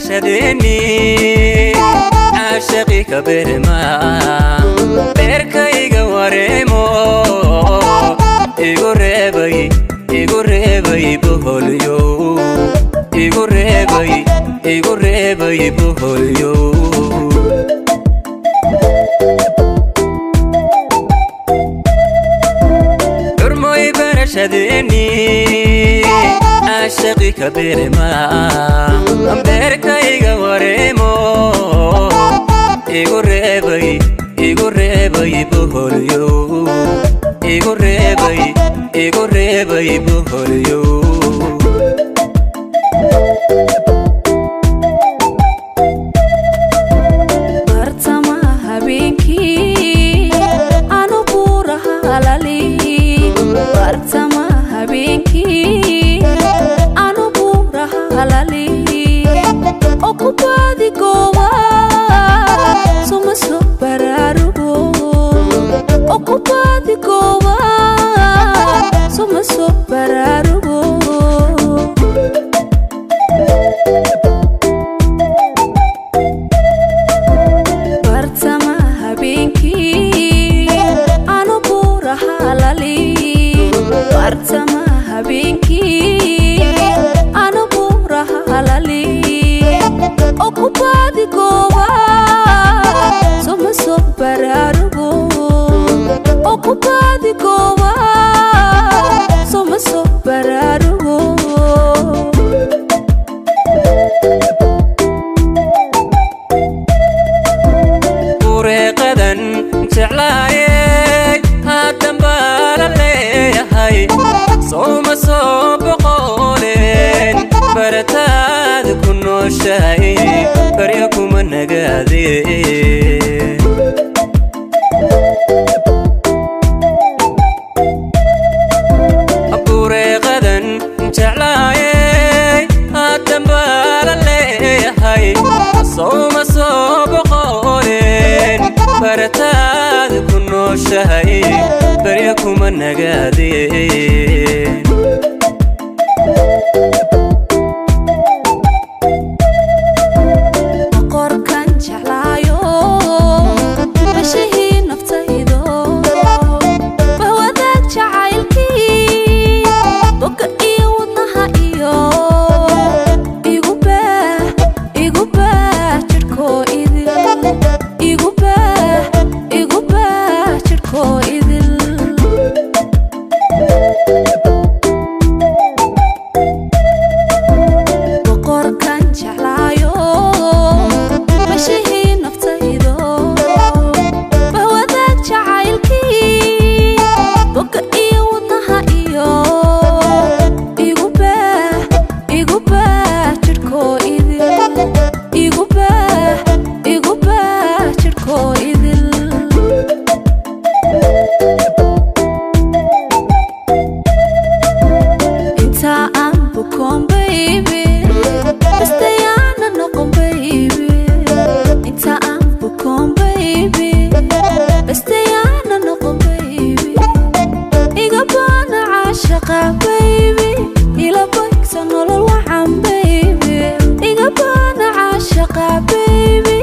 برشدني عاشقي كبرما بركي قواريمو إيقربي بهوليو إيقربي بهوليو حرمي برشدني عاشقي كبرما بركي قواريمو إيقربي بهوليو إيقربي بهوليو bartamaha habeenkii aanu buuraha halali bartamaha habeenkii aanu buuraha halali oo ku baadi gooba suma soo baraarugo oo ku baadi gooba suma soo baraarugo bartamaha habeenkii aanu buuraha halali bartamaha habeenkii aanu buuraha halali oo ku baadi gooba suma soo baraarugo oo ku baadi gooba suma soo baraarugo ورقدن جعلاي هادن بالليهاي صوم صوب قولين برتاد كنو شاي بريكم النقادي ورقدن جعلاي هادن بالليهاي صوم صوب قولين برتاد كنو شاي بريكم النقادي qorkan jeclaayo bashihii naftaydo bahwadaag jacaylkii boga iyo wadnaha iyo igu baah jirhkoo idil igu baah jirhkoo idil qorkan jeclaayo bashihii naftaydo bahwadaag jacaylkii boga iyo wadnaha iyo igu baah jirhkoo idil igu baah jirhkoo idil inta aan bukoon baby bastayaana noqon baby inta aan bukoon baby bastayaana noqon baby iga baana caashaqa baby ila bagsa nolol wacan baby iga baana caashaqa baby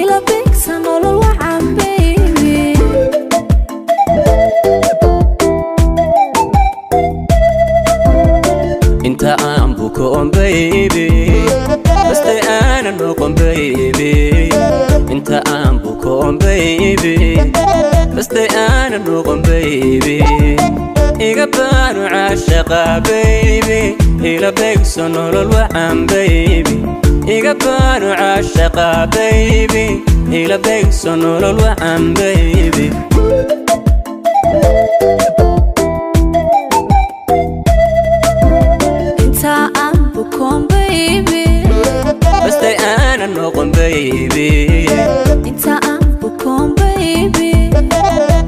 ila bagsa nolol wacan baby انت عم بكون بيبي بس انا نقوم بيبي انت عم بكون بيبي بس انا نقوم بيبي يقبل عاشقة بيبي إلى بيكسون الوعم بيبي يقبل عاشقة بيبي إلى بيكسون الوعم بيبي انت عم بكون baby بس انا نقوم بيبي انت عم بكون baby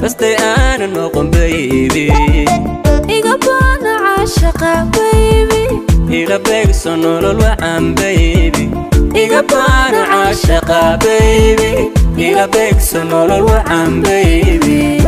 بس انا نقوم بيبي iga baana caashaqa baby إلى بيكسون الوعم بيبي يقبل عاشقة بيبي إلى بيكسون الوعم بيبي